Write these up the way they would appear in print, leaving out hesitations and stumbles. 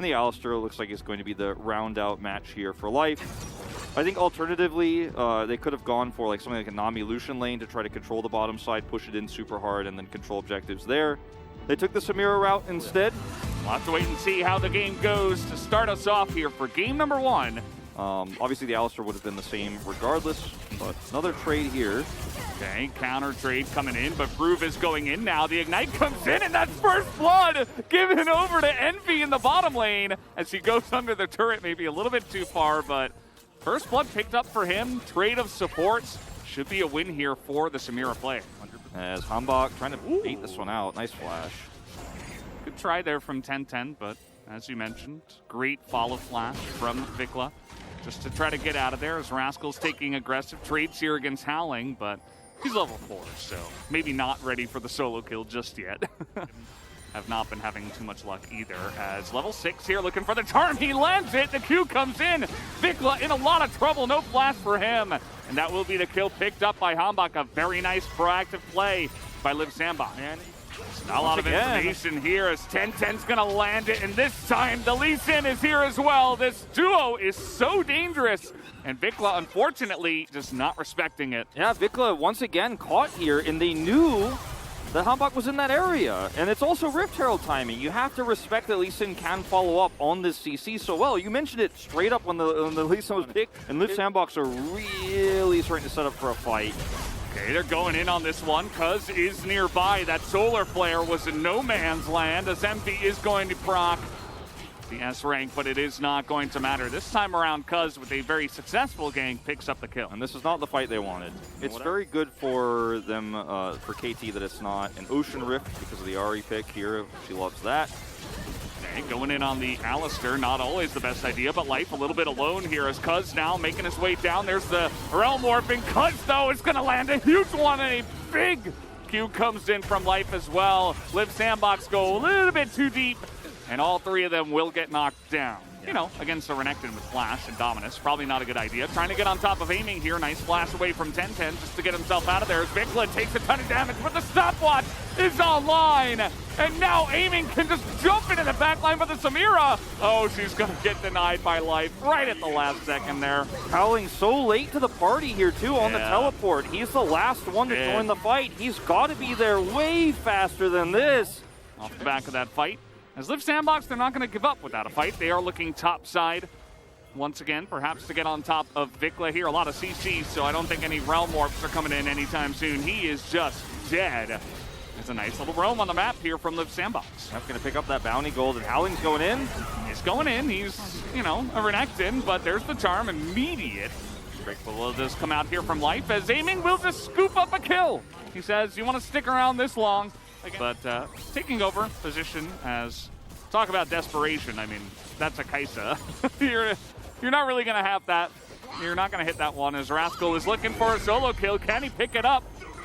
And the Alistar looks like it's going to be the round-out match here for Life. I think alternatively, they could have gone for like something like a Nami Lucian lane to try to control the bottom side, push it in super hard, and then control objectives there. They took the Samira route instead. We'll have to wait and see how the game goes to start us off here for game number 1. Obviously, the Alistar would have been the same regardless, but another trade here. Okay, counter trade coming in, but Groove is going in now. The Ignite comes in, and that's First Blood given over to Envy in the bottom lane as he goes under the turret, maybe a little bit too far, but First Blood picked up for him. Trade of supports should be a win here for the Samira player. As Hambach trying to beat this one out. Nice flash. Good try there from 10-10, but as you mentioned, great follow flash from Vikla just to try to get out of there as Rascal's taking aggressive trades here against Howling, but he's level 4, so maybe not ready for the solo kill just yet. Have not been having too much luck either, as level 6 here looking for the charm. He lands it, the Q comes in. Vikla in a lot of trouble, no flash for him. And that will be the kill picked up by Hambach. A very nice proactive play by Liv Sandbach. And not a lot of information here as 10-10's gonna land it, and this time the Lee Sin is here as well. This duo is so dangerous, and Vikla unfortunately just not respecting it. Yeah, Vikla once again caught here, and they knew that Hambach was in that area. And it's also Rift Herald timing. You have to respect that Lee Sin can follow up on this CC so well. You mentioned it straight up when the Lee Sin was picked, and Liv Sandbox are really starting to set up for a fight. Okay, they're going in on this one. Cuz is nearby. That solar flare was in no man's land as Envy is going to proc the S rank, but it is not going to matter. This time around, Cuz with a very successful gank picks up the kill. And this is not the fight they wanted. It's very good for them, for KT, that it's not an Ocean Rift because of the Ahri pick here. She loves that. Okay, going in on the Alistar, not always the best idea, but Life a little bit alone here as Cuz now making his way down. There's the Realm Warping. Cuz, though, is going to land a huge one, and a big Q comes in from Life as well. Liv Sandbox go a little bit too deep, and all 3 of them will get knocked down. You know, against the Renekton with Flash and Dominus, probably not a good idea. Trying to get on top of aiming here. Nice flash away from 10-10 just to get himself out of there. As Vikla takes a ton of damage, but the stopwatch is online. And now aiming can just jump into the backline for the Samira. Oh, she's going to get denied by Life right at the last second there. Howling so late to the party here, too, on the teleport. He's the last one to join the fight. He's got to be there way faster than this. Off the back of that fight. As Liv Sandbox, they're not going to give up without a fight. They are looking top side once again, perhaps to get on top of Vikla here. A lot of CCs, so I don't think any Realm Warps are coming in anytime soon. He is just dead. There's a nice little roam on the map here from Liv Sandbox. That's going to pick up that bounty gold, and Howling's going in. He's going in. He's, you know, a Renekton, but there's the charm. Immediate breakable will just come out here from Life as aiming will just scoop up a kill. He says, you want to stick around this long? But taking over position as, talk about desperation, I mean, that's a Kaisa. You're not really going to have that. You're not going to hit that one as Rascal is looking for a solo kill. Can he pick it up?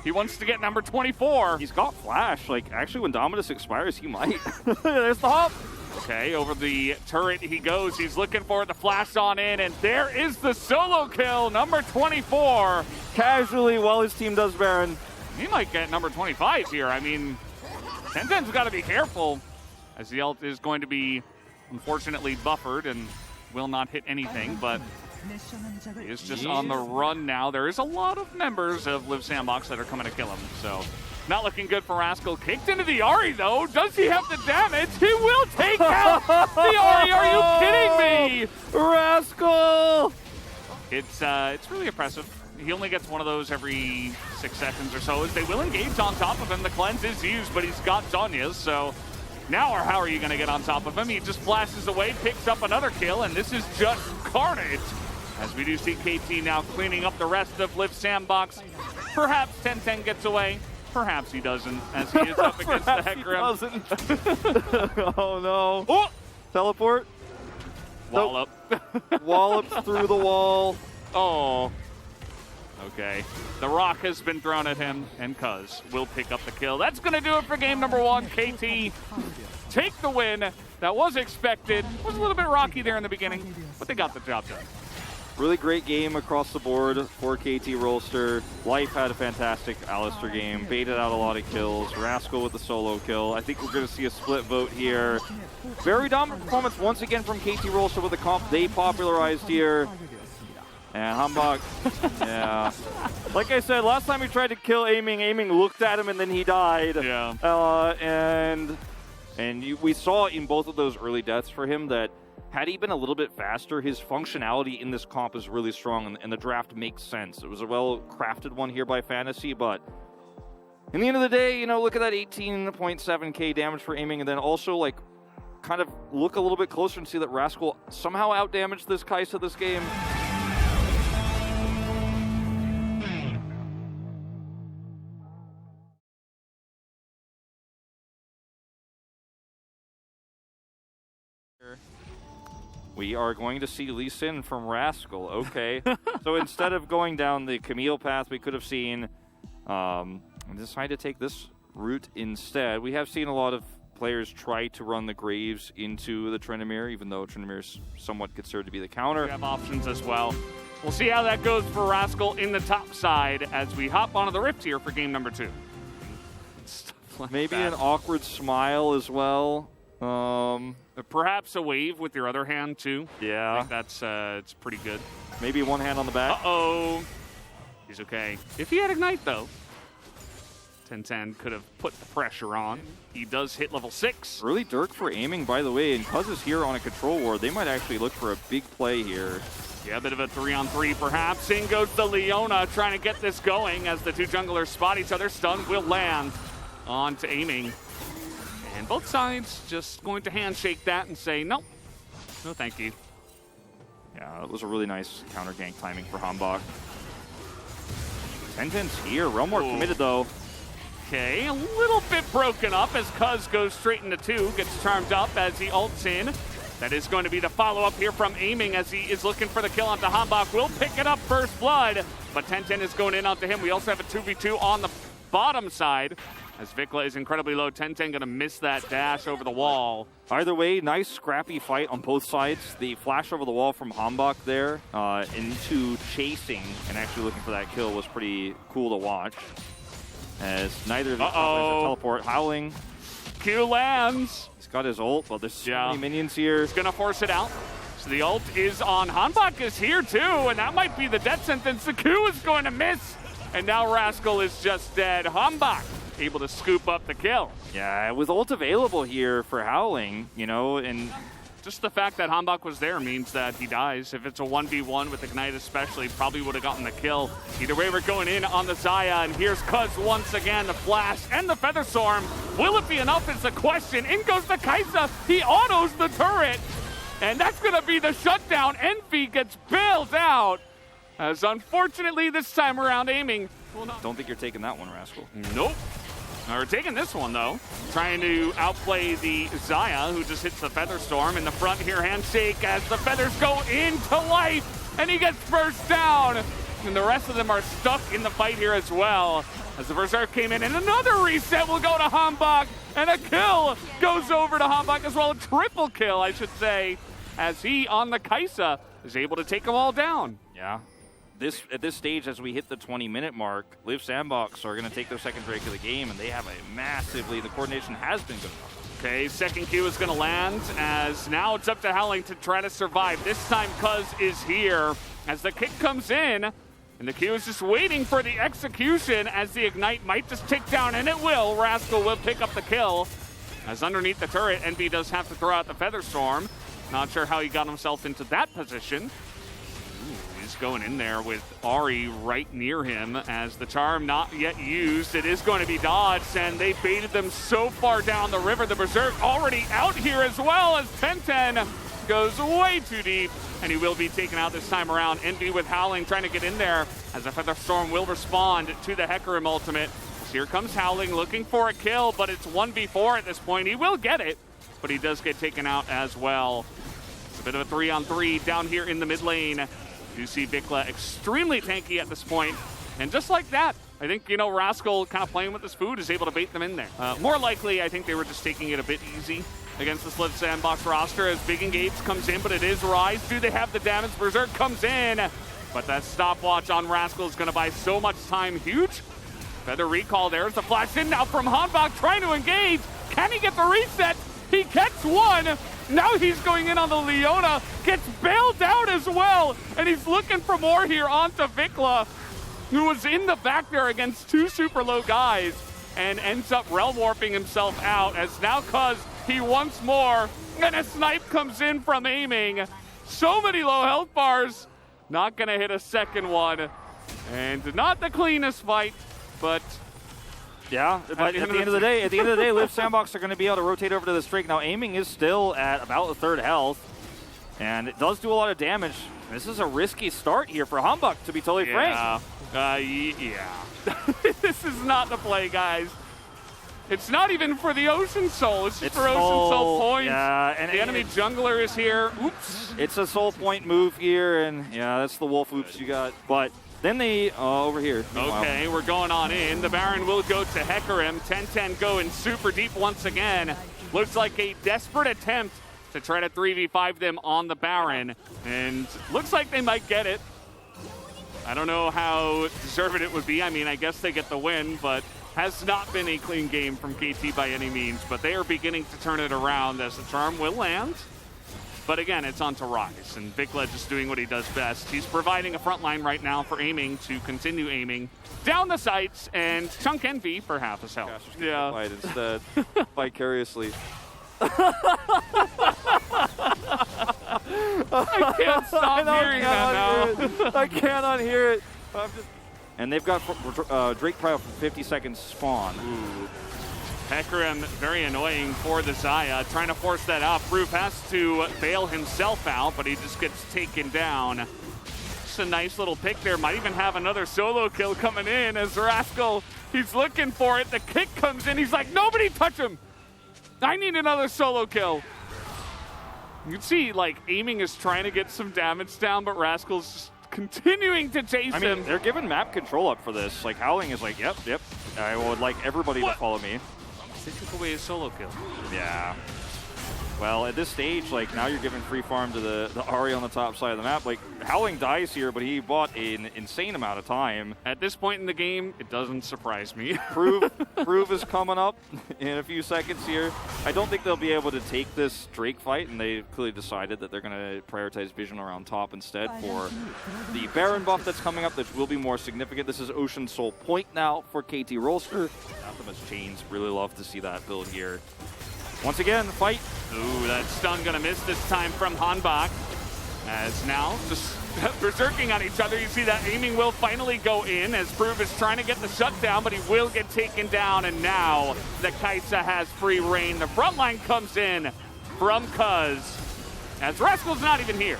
He wants to get number 24. He's got Flash. Like, actually, when Dominus expires, he might. There's the hop. Okay, over the turret he goes. He's looking for the flash on in, and there is the solo kill, number 24. Casually while his team does Baron. He might get number 25 here. I mean, 10-10's got to be careful as the ult is going to be unfortunately buffered and will not hit anything, but he is just on the run now. There is a lot of members of Liv Sandbox that are coming to kill him, so not looking good for Rascal. Kicked into the Ahri, though. Does he have the damage? He will take out the Ahri. Are you kidding me? Rascal! It's really impressive. He only gets one of those every 6 seconds or so as they will engage on top of him. The cleanse is used, but he's got Zonya's, so now or how are you going to get on top of him? He just flashes away, picks up another kill, and this is just carnage. As we do see KT now cleaning up the rest of Liv Sandbox. Perhaps 10-10 gets away. Perhaps he doesn't, as he is up against the Hecarim. Oh, no. Oh! Teleport. Wallop. Wallops through the wall. Oh. Okay. The rock has been thrown at him, and Cuz will pick up the kill. That's going to do it for game number 1. KT take the win. That was expected. Was a little bit rocky there in the beginning, but they got the job done. Really great game across the board for KT Rolster. Life had a fantastic Alistair game, baited out a lot of kills. Rascal with the solo kill. I think we're going to see a split vote here. Very dominant performance once again from KT Rolster with the comp they popularized here. And Hambach, yeah. Like I said, last time he tried to kill Aiming looked at him and then he died. Yeah. We saw in both of those early deaths for him that had he been a little bit faster, his functionality in this comp is really strong, and the draft makes sense. It was a well-crafted one here by Fantasy, but in the end of the day, you know, look at that 18.7k damage for Aiming, and then also, like, kind of look a little bit closer and see that Rascal somehow outdamaged this Kai'Sa this game. We are going to see Lee Sin from Rascal. Okay. So instead of going down the Camille path, we could have seen decide to take this route instead. We have seen a lot of players try to run the Graves into the Tryndamere, even though Tryndamere is somewhat considered to be the counter. We have options as well. We'll see how that goes for Rascal in the top side as we hop onto the Rift here for game number 2. Like maybe that. An awkward smile as well. Perhaps a wave with your other hand too. Yeah. I think that's it's pretty good. Maybe one hand on the back. Uh-oh. He's okay. If he had Ignite though, 1010 could have put the pressure on. He does hit level 6. Early Dirk for Aiming, by the way, and Cuz is here on a control ward. They might actually look for a big play here. Yeah, a bit of a 3-on-3 perhaps. In goes the Leona trying to get this going as the two junglers spot each other. Stun will land on to Aiming. And both sides just going to handshake that and say, nope, no thank you. Yeah, it was a really nice counter gank timing for Hambach. 1010's here. Realm Warp committed though. Okay, a little bit broken up as Cuz goes straight into 2, gets charmed up as he ults in. That is going to be the follow-up here from Aiming as he is looking for the kill onto Hambach. Will pick it up first blood, but 1010 is going in onto him. We also have a 2v2 on the bottom side as Vikla is incredibly low. 1010 going to miss that dash over the wall. Either way, nice scrappy fight on both sides. The flash over the wall from Hambach there into chasing and actually looking for that kill was pretty cool to watch. As neither of the teleport. Howling. Q lands. He's got his ult, but there's so many minions here. He's going to force it out. So the ult is on. Hambach is here too, and that might be the death sentence. The Q is going to miss, and now Rascal is just dead. Hambach able to scoop up the kill. Yeah, with ult available here for Howling, you know, and just the fact that Hambach was there means that he dies. If it's a 1v1 with Ignite especially, probably would have gotten the kill. Either way, we're going in on the Xayah, and here's Cuz once again, the flash and the Feather Storm. Will it be enough is the question. In goes the Kai'Sa. He autos the turret, and that's going to be the shutdown. Envy gets bailed out, as unfortunately this time around Aiming will not. Don't think you're taking that one, Rascal. Nope. We're taking this one, though. Trying to outplay the Xayah, who just hits the Feather Storm. In the front here, handshake as the Feathers go into life, and he gets burst down. And the rest of them are stuck in the fight here as well. As the Berserk came in, and another reset will go to Hambach, and a kill goes over to Hambach as well. A triple kill, I should say, as he, on the Kai'Sa, is able to take them all down. Yeah. At this stage, as we hit the 20-minute mark, Liv Sandbox are going to take their second break of the game, and they have a massive lead. The coordination has been good enough. Okay, second Q is going to land, as now it's up to Howling to try to survive. This time, Cuz is here as the kick comes in, and the Q is just waiting for the execution as the Ignite might just tick down, and it will. Rascal will pick up the kill, as underneath the turret, Envy does have to throw out the Feather Storm. Not sure how he got himself into that position. Going in there with Ahri right near him as the charm not yet used. It is going to be dodged, and they baited them so far down the river. The Berserk already out here as well as 1010 goes way too deep, and he will be taken out this time around. Envy with Howling trying to get in there as the Feather Storm will respond to the Hecarim ultimate. Here comes Howling looking for a kill, but it's 1v4 at this point. He will get it, but he does get taken out as well. It's a bit of a 3-on-3 down here in the mid lane. You see Vikla extremely tanky at this point, and just like that, I think, you know, Rascal kind of playing with his food is able to bait them in there. More likely, I think they were just taking it a bit easy against this Live Sandbox roster as Big Engage comes in, but it is Rise. Do they have the damage? Berserk comes in, but that stopwatch on Rascal is going to buy so much time. Huge feather recall. There's the flash in now from Hanbok trying to engage. Can he get the reset? He gets one. Now he's going in on the Leona, gets bailed out as well, and he's looking for more here onto Vikla, who was in the back there against two super low guys, and ends up realm warping himself out as now Cuz he wants more, and a snipe comes in from aiming. So many low health bars, not gonna hit a second one, and not the cleanest fight, but yeah, but at the end of the day, Live Sandbox are going to be able to rotate over to this Drake. Now, aiming is still at about a third health, and it does do a lot of damage. This is a risky start here for Hanbok, to be totally frank. Yeah. This is not the play, guys. It's not even for the Ocean Soul. It's just for Ocean Soul points. Yeah, and the enemy jungler is here. Oops. It's a soul point move here, and yeah, that's the wolf oops you got. But then they, over here. Okay, we're going on in. The Baron will go to Hecarim. 10-10 going super deep once again. Looks like a desperate attempt to try to 3v5 them on the Baron. And looks like they might get it. I don't know how deserved it would be. I mean, I guess they get the win, but has not been a clean game from KT by any means. But they are beginning to turn it around as the charm will land. But again, it's on to Rise, and Vikla just doing what he does best. He's providing a front line right now for aiming to continue aiming down the sights and chunk Envy for half his health. Gosh, yeah. Fight instead, vicariously. I can't stop hearing that now. I can't unhear it. And they've got Drake Prio for 50 seconds spawn. Ooh. Hecarim, very annoying for the Xayah, trying to force that out. Proof has to bail himself out, but he just gets taken down. Just a nice little pick there. Might even have another solo kill coming in as Rascal, he's looking for it. The kick comes in. He's like, nobody touch him. I need another solo kill. You can see, like, aiming is trying to get some damage down, but Rascal's just continuing to chase him. I mean, they're giving map control up for this. Like, Howling is like, yep, I would like everybody to follow me. They took away his solo kill. Yeah. Well, at this stage, like, now you're giving free farm to the Ahri on the top side of the map. Like, Howling dies here, but he bought an insane amount of time. At this point in the game, it doesn't surprise me. Prove is coming up in a few seconds here. I don't think they'll be able to take this Drake fight, and they clearly decided that they're going to prioritize vision around top instead for the Baron buff that's coming up, that will be more significant. This is Ocean Soul Point now for KT Rolster. Optimus Chains, really love to see that build here. Once again, the fight. Ooh, that stun gonna miss this time from Hanbok. As now, just berserking on each other. You see that aiming will finally go in as Prove is trying to get the shutdown, but he will get taken down. And now the Kaisa has free reign. The front line comes in from Cuz, as Rascal's not even here.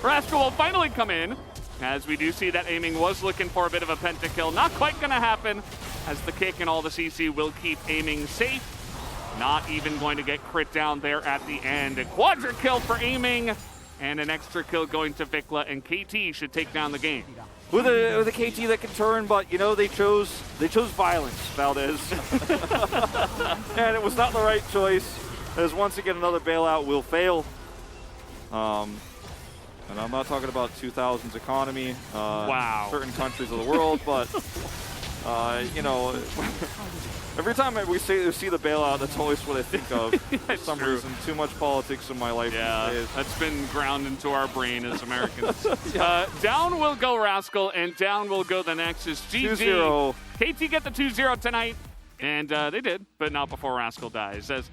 Rascal will finally come in, as we do see that aiming was looking for a bit of a pentakill. Not quite gonna happen, as the kick and all the CC will keep aiming safe. Not even going to get crit down there at the end. A quadra kill for aiming, and an extra kill going to Vikla, and KT should take down the game. With a KT that can turn, but you know, they chose violence, Valdez. And it was not the right choice, as once again another bailout will fail. And I'm not talking about 2000s economy, wow, certain countries of the world, but you know, every time we see the bailout, that's always what I think of. For some reason, too much politics in my life. Yeah, that's been ground into our brain as Americans. Down will go Rascal, and down will go the Nexus. GG. 2-0. KT get the 2-0 tonight, and they did, but not before Rascal dies. As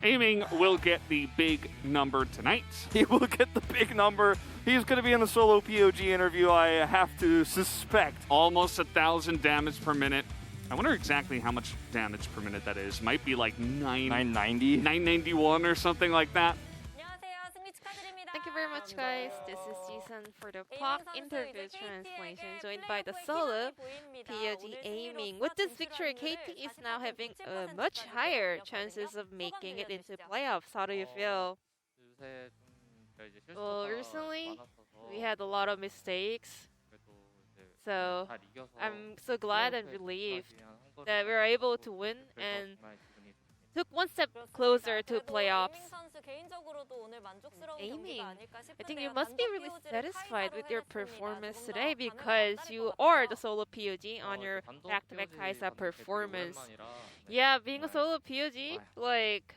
aiming will get the big number tonight. He will get the big number. He's going to be in the solo POG interview, I have to suspect. Almost 1,000 damage per minute. I wonder exactly how much damage per minute that is. Might be like 990? 991 or something like that. Thank you very much, guys. This is Jason for the POC interview translation, joined by the solo POG aiming. With this victory, KT is now having much higher chances of making it into playoffs. How do you feel? Well, recently we had a lot of mistakes, so I'm so glad and relieved that we were able to win, and took one step closer to playoffs. 선수 개인적으로도 오늘 만족스러운 Aiming. 경기가 아닐까 I think 싶은데요. you must be 단독 really POG를 satisfied 카이사로 with your 해냈습니다. performance 조금 더 today 가면 because 어떨 you 것 are 같아요? the solo POG on your 단독 back-to-back POG Kaisa 받는 게 되게 performance. 오랜만이라, 네. Yeah, being a solo POG, like,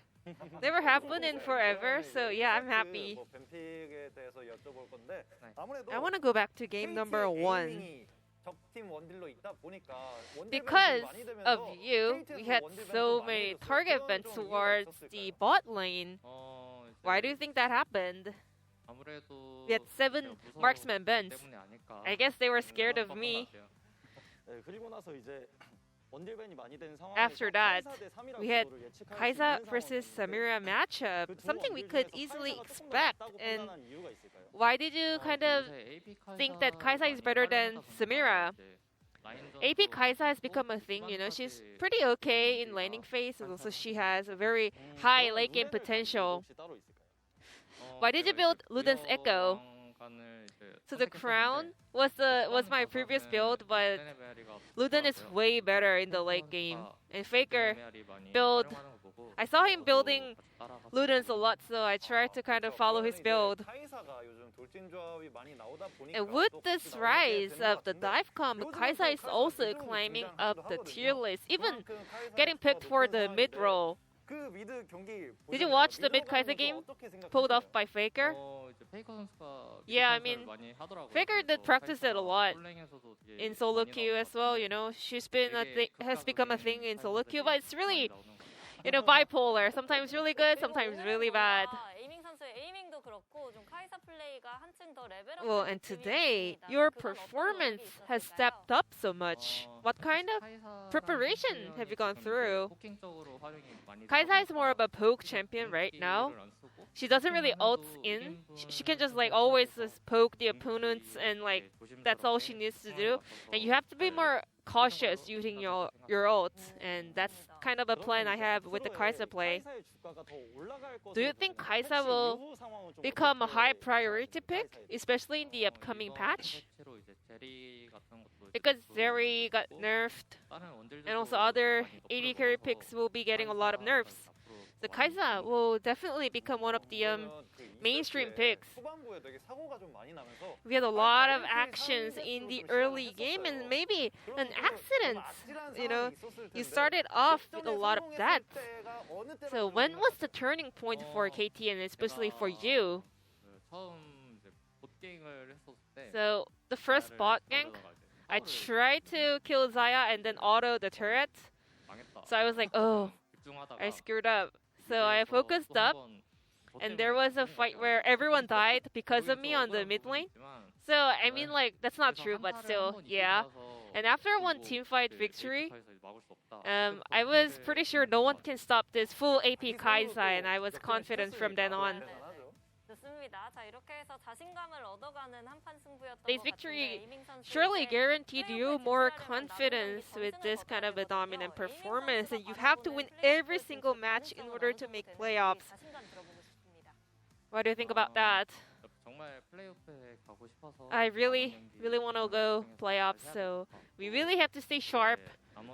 never happened in forever, so yeah, I'm happy. 뱀픽에 대해서 여쭤볼 건데 네. 아무래도 I want to go back to game number one. 에이밍이 적팀 원딜로 있다 보니까 원딜 Because 밴이 많이 되면서 of you, KT에서 we had 원딜 밴이 so 좀 많이 many 해줬어요. target 그건 bans 좀 이유가 towards 있었을까요? the bot lane. 이제 Why do you think that happened? 아무래도 We had 7 제가 무서워서 marksman bans. 때문이 아닐까. I guess they were scared of 그런 me. 것 같아요. 네, 그리고 나서 이제 원딜 밴이 많이 된 상황에서 After that, 카이사 대 3이라는 we had 구도를 예측할 수 Kaisa 있는 versus 상황이었는데 Samira matchup, 그두 something we 원딜 could 중에서 easily 카이사가 조금 더 expect. 낫다고 And 판단한 이유가 있을까요? why did you kind of 요새 AP think that Kaisa is 많이 better than 활용하다 보니까 Samira? 이제 라인전도 AP Kaisa has 그렇고 become a thing, you know, she's 후반까지 pretty okay in laning phase, and also she has a very high late game potential. 혹시 따로 있을까요? Why did you 제가 build 이제 Luden's Echo? 구역왕관을 이제 So the 선택했었는데 crown was my previous build, but 세네베리가 Luden is 좋더라고요. way better in the late game. And Faker, 세네베리 많이 build- 활용하는 거 보고 I saw him 저도 building 같이 따라갔어요. Luden's a lot, so I tried to kind of follow his build. 카이사가 요즘 돌진 조합이 많이 나오다 보니까 And with 또 this 같이 나오게 rise 되는 것 of the 같은데 dive combo, Kaisa is also climbing up the tier list, even getting picked for the mid role. 그 미드 경기 Did you watch the mid Kaisa game pulled off by Faker? 이제 페이커 선수가 Yeah, I 미드 mean, 컨트롤 많이 하더라고요. Faker did 그래서 practice it a 카이사가 lot 폴랭에서도 되게 in solo 많이 queue 나오는 as 것 well. 같은데 You know, she's been 되게 has become a thing in solo 극단적인 queue, but it's really, 많이 나오는 것 같아요. you know, bipolar. Sometimes really good, sometimes really bad. 에이밍 선수의 에이밍도 그렇고 좀 카이사 플레이가 한층 더 레벨업. Well, and today, your performance has stepped up so much. What kind of 카이사랑 preparation 챔피언이 have you gone 지금 이제 through? 포킹적으로 활용이 많이 Kaisa is 되다 more of a 보니까 poke champion right now. 공기를 안 쓰고 She doesn't really ult in. She can just like always just poke the opponents, and like that's all she needs to do. And you have to be more cautious using your ult, and that's kind of a plan I have with the Kaisa play. Do you think Kaisa will become a high priority pick, especially in the upcoming patch? 대체로 이제 제리 같은 것도 Because Zeri got nerfed, 다른 원딜들도 and also other 많이 AD 너프를 carry 먹어서 picks will be getting a lot of nerfs. 앞으로 So Kaisa will definitely become one of the mainstream picks. 후반부에 되게 사고가 좀 많이 나면서 We had a lot of actions in the early game, and maybe an accident. You know, you started off with a lot of deaths. So when was the turning point for KT and especially for you? 그 처음 이제 봇갱을 했었을 때 So the first bot gank, I tried to kill Zaya and then auto the turret. 망했다. So I was like, oh, 집중하다가 I screwed up. So I focused up, and there was a fight where everyone died because of me on the mid lane. So I mean, like, that's not true, but still, yeah. And after one teamfight victory, I was pretty sure no one can stop this full AP Kaisa, and I was confident from then on. 좋습니다. 자, 이렇게 해서 자신감을 얻어가는 한판 승부였던 This 것 victory 같은데 에이밍 선수 surely 이제 guaranteed you more confidence with this kind of a dominant performance, and you have to win every single match in order to make playoffs. 자신감 들어보고 싶습니다. What do you think about that? 정말 플레이오프에 가고 싶어서 I really want to go playoffs, so we really have to stay sharp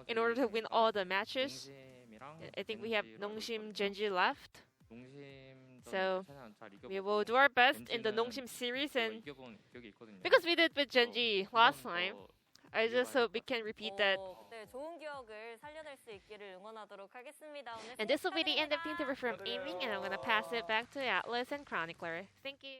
in order to win all the matches. I think we have Nongshim Genji left, so we will do our best in the Nongshim series, and because we did with Genji last time, I just hope we can repeat that. 네, 좋은 기억을 살려낼 수 있기를 응원하도록 하겠습니다. 오늘 And this will be the end of the 축하드립니다. interview from Aiming, and I'm gonna pass it back to Atlas and Chronicler. Thank you.